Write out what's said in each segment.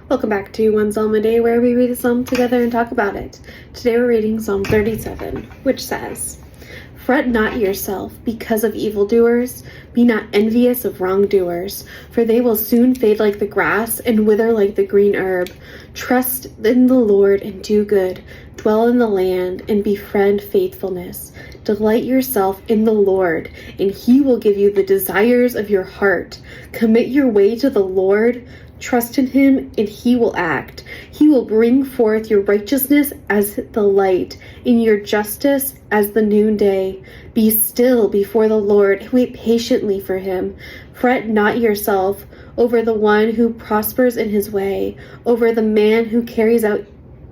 Welcome back to One Psalm a Day, where we read a psalm together and talk about it. Today we're reading Psalm 37, which says, "Fret not yourself because of evildoers, be not envious of wrongdoers, for they will soon fade like the grass and wither like the green herb. Trust in the Lord and do good, dwell in the land and befriend faithfulness. Delight yourself in the Lord, and he will give you the desires of your heart. Commit your way to the Lord. Trust in him, and he will act. He will bring forth your righteousness as the light, and your justice as the noonday. Be still before the Lord, and wait patiently for him. Fret not yourself over the one who prospers in his way, over the man who carries out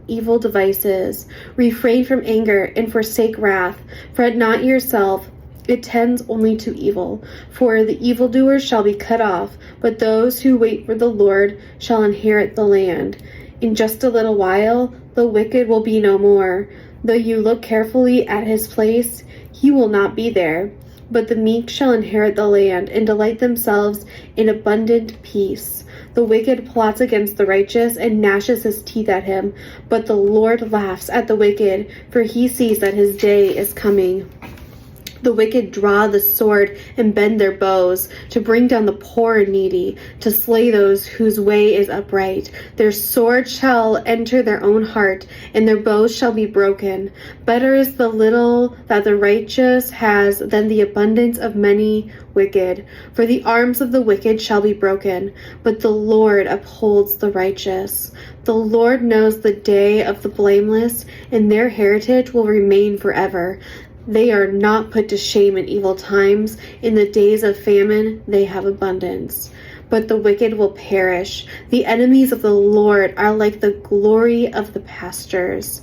evil devices. Refrain from anger and forsake wrath. Fret not yourself. It tends only to evil. For the evildoers shall be cut off, but those who wait for the Lord shall inherit the land. In just a little while, the wicked will be no more. Though you look carefully at his place, he will not be there. But the meek shall inherit the land and delight themselves in abundant peace. The wicked plots against the righteous and gnashes his teeth at him, but the Lord laughs at the wicked, for he sees that his day is coming. The wicked draw the sword and bend their bows to bring down the poor and needy, to slay those whose way is upright. Their sword shall enter their own heart, and their bows shall be broken. Better is the little that the righteous has than the abundance of many wicked. For the arms of the wicked shall be broken, but the Lord upholds the righteous. The Lord knows the day of the blameless, and their heritage will remain forever. They are not put to shame in evil times. In the days of famine, they have abundance. But the wicked will perish. The enemies of the Lord are like the glory of the pastures.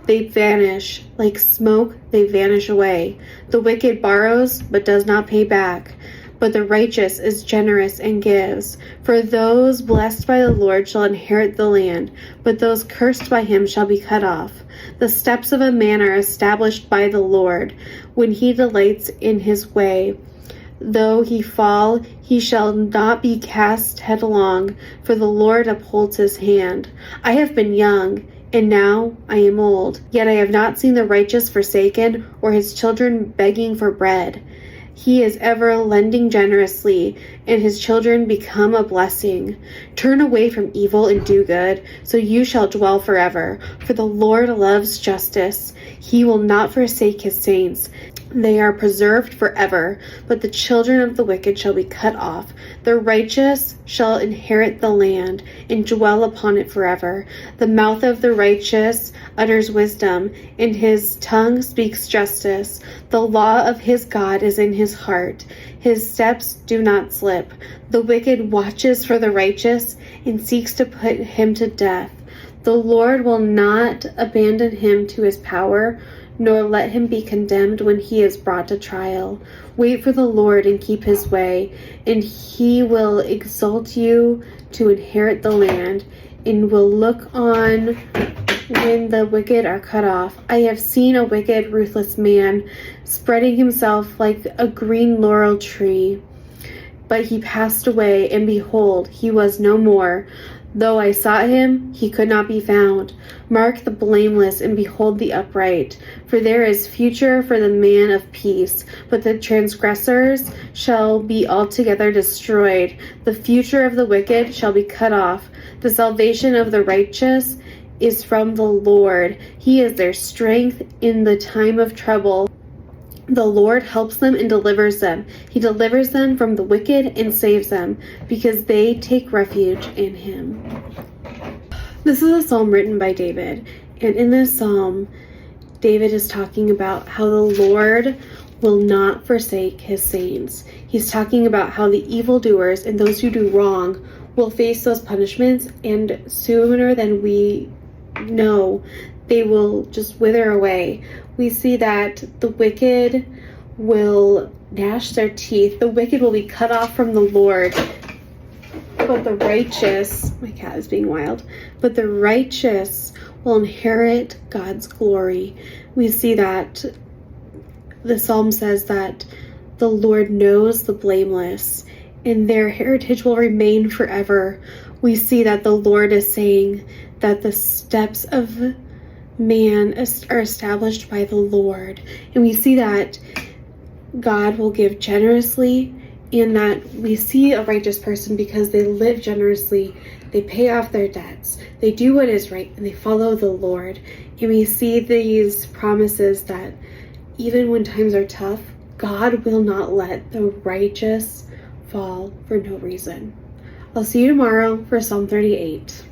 They vanish. Like smoke, they vanish away. The wicked borrows, but does not pay back. But the righteous is generous and gives. For those blessed by the Lord shall inherit the land, but those cursed by him shall be cut off. The steps of a man are established by the Lord, when he delights in his way. Though he fall, he shall not be cast headlong, for the Lord upholds his hand. I have been young, and now I am old, yet I have not seen the righteous forsaken, or his children begging for bread. He is ever lending generously, and his children become a blessing. Turn away from evil and do good, so you shall dwell forever. For the Lord loves justice. He will not forsake his saints. They are preserved forever, but the children of the wicked shall be cut off. The righteous shall inherit the land and dwell upon it forever. The mouth of the righteous utters wisdom, and his tongue speaks justice. The law of his God is in his heart. His steps do not slip. The wicked watches for the righteous and seeks to put him to death. The Lord will not abandon him to his power, nor let him be condemned when he is brought to trial. Wait for the Lord and keep his way, and he will exalt you to inherit the land, and will look on when the wicked are cut off. I have seen a wicked, ruthless man spreading himself like a green laurel tree. But he passed away, and behold, he was no more. Though I sought him, he could not be found. Mark the blameless and behold the upright, for there is future for the man of peace, but the transgressors shall be altogether destroyed. The future of the wicked shall be cut off. The salvation of the righteous is from the Lord. He is their strength in the time of trouble. The Lord helps them and delivers them. He delivers them from the wicked and saves them, because they take refuge in him." This is a psalm written by David, and in this psalm, David is talking about how the Lord will not forsake his saints. He's talking about how the evildoers and those who do wrong will face those punishments, and sooner than we know, they will just wither away. We see that the wicked will gnash their teeth. The wicked will be cut off from the Lord. But the righteous, my cat is being wild, but the righteous will inherit God's glory. We see that the psalm says that the Lord knows the blameless, and their heritage will remain forever. we see that the Lord is saying that the steps of man are established by the Lord. And we see that God will give generously, and that we see a righteous person because they live generously, they pay off their debts, they do what is right, and they follow the Lord. And we see these promises that even when times are tough, God will not let the righteous fall for no reason. I'll see you tomorrow for Psalm 38.